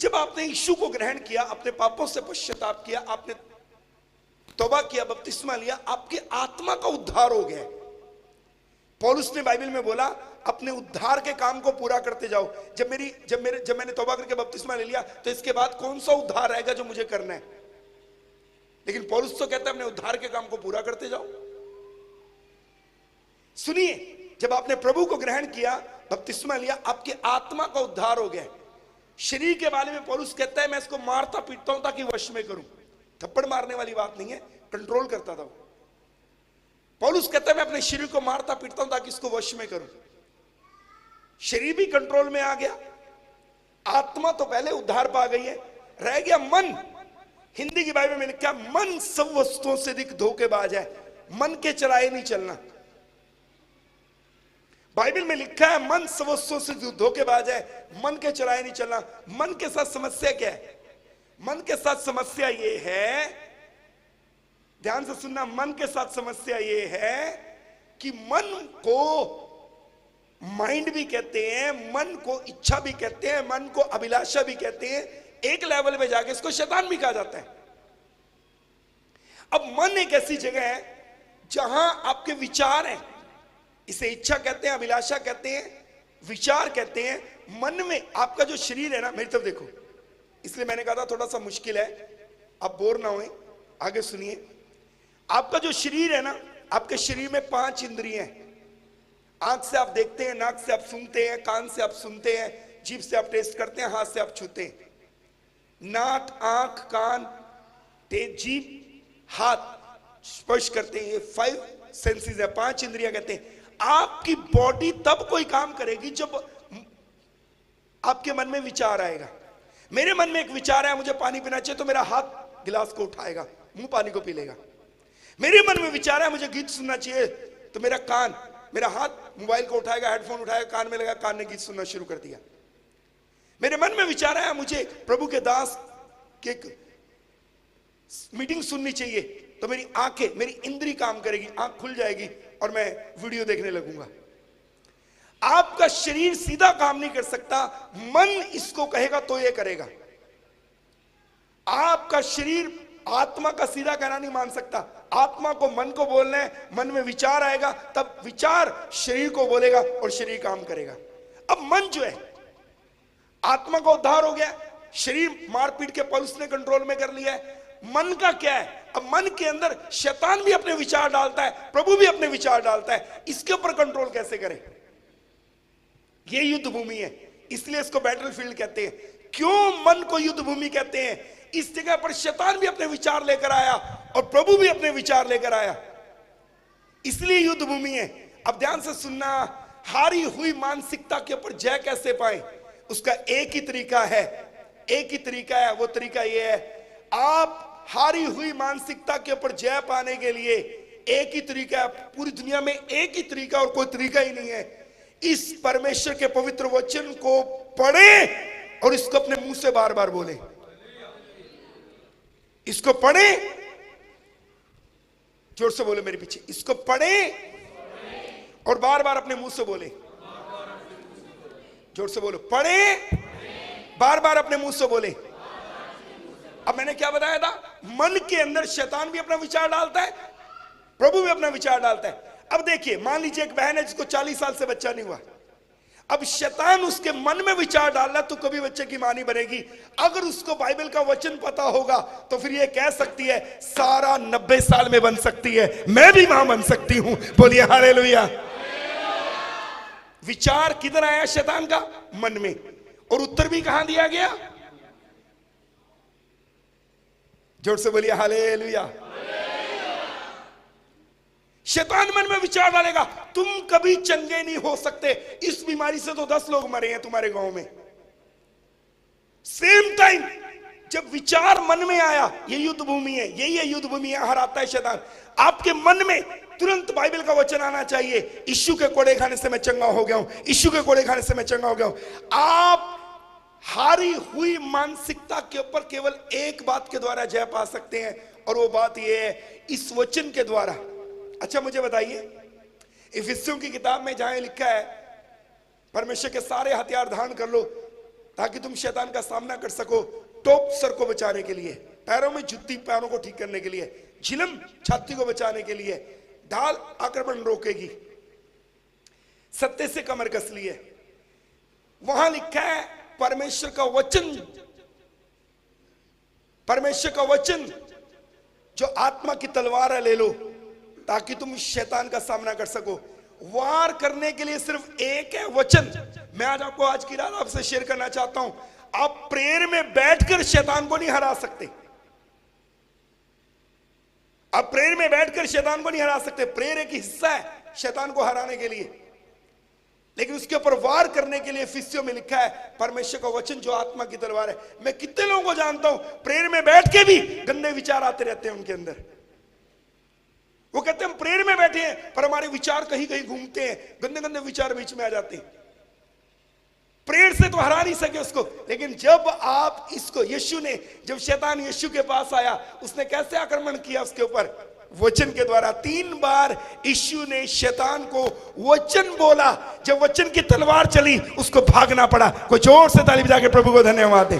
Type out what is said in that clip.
जब आपने यीशु को ग्रहण किया, अपने पापों से पश्चाताप किया, आपने तौबा किया, बपतिस्मा लिया, आपकी आत्मा का उद्धार हो गया। पौलुस ने बाइबल में बोला अपने उद्धार के काम को पूरा करते जाओ। जब मैंने तौबा करके बपतिस्मा ले लिया तो इसके बाद कौन सा उद्धार रहेगा जो मुझे करना है? लेकिन पौलुस तो कहता है अपने उद्धार के काम को पूरा करते जाओ। सुनिए, जब आपने प्रभु को ग्रहण किया, बपतिस्मा लिया, आपकी आत्मा का उद्धार हो गया। शरीर के बारे में पौलुस कहता है मैं इसको मारता पीटता हूं ताकि वश में करूं। थप्पड़ मारने वाली बात नहीं है, कंट्रोल करता था। पौलुस कहता है मैं अपने शरीर को मारता पीटता हूं ताकि इसको वश में करूं। शरीर भी कंट्रोल में आ गया, आत्मा तो पहले उद्धार पा गई है, रह गया मन। हिंदी की बाइबल में लिखा मन सब वस्तुओं से अधिक धोखेबाज है, मन के चलाए नहीं चलना। बाइबल में लिखा है मन सब वस्तुओं से धोखेबाज है, मन के चलाए नहीं चलना। मन के साथ समस्या क्या है? मन के साथ समस्या ये है, ध्यान से सुनना, मन के साथ समस्या ये है कि मन को माइंड भी कहते हैं, मन को इच्छा भी कहते हैं, मन को अभिलाषा भी कहते हैं, एक लेवल पे जाके इसको शैतान भी कहा जाता है। अब मन एक ऐसी जगह है जहां आपके विचार हैं, इसे इच्छा कहते हैं, अभिलाषा कहते हैं, विचार कहते हैं। मन में आपका जो शरीर है ना, मेरी तरफ देखो, इसलिए मैंने कहा था थोड़ा सा मुश्किल है, आप बोर ना होए, आगे सुनिए। आपका जो शरीर है ना, आपके शरीर में 5 इंद्रियां हैं। आंख से आप देखते हैं, नाक से आप सूंघते हैं, कान से आप सुनते हैं, जीभ से आप टेस्ट करते हैं, हाथ से आप छूते हैं। नाक, आंख, कान, जीभ, हाथ स्पर्श करते हैं, ये 5 सेंसेस है, 5 इंद्रियां कहते हैं। आपकी बॉडी तब कोई काम करेगी जब आपके मन में विचार आएगा। मेरे मन में एक विचार है मुझे पानी पीना चाहिए, तो मेरा हाथ गिलास को उठाएगा, मुंह पानी को पी लेगा। मेरे मन में विचार है मुझे गीत सुनना चाहिए, तो मेरा हाथ मोबाइल को उठाएगा, हेडफोन उठाएगा, कान में लगा, कान ने गीत सुनना शुरू कर दिया। मेरे मन में विचार है मुझे प्रभु के दास की मीटिंग सुननी चाहिए, तो मेरी आंखें, मेरी इंद्री काम करेगी, आंख खुल जाएगी और मैं वीडियो देखने लगूंगा। आपका शरीर सीधा काम नहीं कर सकता, मन इसको कहेगा तो ये करेगा। आपका शरीर आत्मा का सीधा कहना नहीं मान सकता, आत्मा को मन को बोलना है, मन में विचार आएगा, तब विचार शरीर को बोलेगा और शरीर काम करेगा। अब मन जो है, आत्मा का उद्धार हो गया, शरीर मारपीट के पल्स ने कंट्रोल में कर लिया है। मन का क्या है? अब मन के अंदर शैतान भी अपने विचार डालता है, प्रभु भी अपने विचार डालता है। इसके ऊपर कंट्रोल कैसे करें? ये युद्ध भूमि है, इसलिए इसको बैटलफील्ड कहते हैं। क्यों मन को युद्ध भूमि कहते हैं? इस जगह पर शैतान भी अपने विचार लेकर आया और प्रभु भी अपने विचार लेकर आया, इसलिए युद्ध भूमि है। अब ध्यान से सुनना, हारी हुई मानसिकता के ऊपर जय कैसे पाए? उसका एक ही तरीका है, एक ही तरीका है। वो तरीका ये है, आप हारी हुई मानसिकता के ऊपर जय पाने के लिए एक ही तरीका है, पूरी दुनिया में एक ही तरीका और कोई तरीका ही नहीं है। इस परमेश्वर के पवित्र वचन को पढ़े और इसको अपने मुंह से बार बार बोले। इसको पढ़े, जोर से बोले मेरे पीछे, इसको पढ़े और बार बार अपने मुंह से बोले। जोर से बोलो, पढ़े, बार बार अपने मुंह से बोले। अब मैंने क्या बताया था? मन के अंदर शैतान भी अपना विचार डालता है, प्रभु भी अपना विचार डालता है। अब देखिए, मान लीजिए एक बहन है जिसको 40 साल से बच्चा नहीं हुआ। अब शैतान उसके मन में विचार डाल रहा है तो कभी बच्चे की मां नहीं बनेगी। अगर उसको बाइबल का वचन पता होगा तो फिर ये कह सकती है सारा 90 साल में बन सकती है, मैं भी मां बन सकती हूं। बोलिए हालेलुया। विचार किधर आया? शैतान का मन में। और उत्तर भी कहां दिया गया? जोर से बोलिए हालेलुया। शैतान मन में विचार डालेगा, तुम कभी चंगे नहीं हो सकते, इस बीमारी से तो 10 लोग मरे हैं तुम्हारे गांव में। सेम टाइम जब विचार मन में आया, ये युद्ध भूमि है, यही है युद्ध भूमि है, हराता है शैतान। आपके मन में तुरंत बाइबल का वचन आना चाहिए, यीशु के कोड़े खाने से मैं चंगा हो गया हूं, यीशु के कोड़े खाने से मैं चंगा हो गया हूं। आप हारी हुई मानसिकता के ऊपर केवल एक बात के द्वारा जय पा सकते हैं, और वो बात ये है, इस वचन के द्वारा। अच्छा मुझे बताइए, इफिसियों की किताब में जहां लिखा है परमेश्वर के सारे हथियार धारण कर लो, ताकि तुम शैतान का सामना कर सको। टोप सर को बचाने के लिए, पैरों में जुत्ती पैरों को ठीक करने के लिए, झिलम छाती को बचाने के लिए, ढाल आक्रमण रोकेगी, सत्य से कमर कस ली है। वहां लिखा है परमेश्वर का वचन, परमेश्वर का वचन जो आत्मा की तलवार है ले लो ताकि तुम शैतान का सामना कर सको। वार करने के लिए सिर्फ एक है वचन। मैं आज की रात आपसे शेयर करना चाहता हूं, आप प्रेयर में बैठकर शैतान को नहीं हरा सकते। आप प्रेयर में बैठकर शैतान को नहीं हरा सकते। प्रेयर एक हिस्सा है शैतान को हराने के लिए, लेकिन उसके ऊपर वार करने के लिए फिसियों में लिखा है परमेश्वर का वचन जो आत्मा की तलवार है। मैं कितने लोगों को जानता हूं प्रेयर में बैठ के भी गंदे विचार आते रहते हैं उनके अंदर। वो कहते हैं हम प्रेयर में बैठे हैं पर हमारे विचार कहीं कहीं घूमते हैं, गंदे गंदे विचार बीच में आ जाते हैं। प्रेयर से तो हरा नहीं सके उसको, लेकिन जब आप इसको, यीशु ने, जब शैतान यीशु के पास आया उसने कैसे आक्रमण किया उसके ऊपर? वचन के द्वारा। 3 बार यीशु ने शैतान को वचन बोला, जब वचन की तलवार चली उसको भागना पड़ा। कोई जोर से ताली बजा के प्रभु को धन्यवाद दे।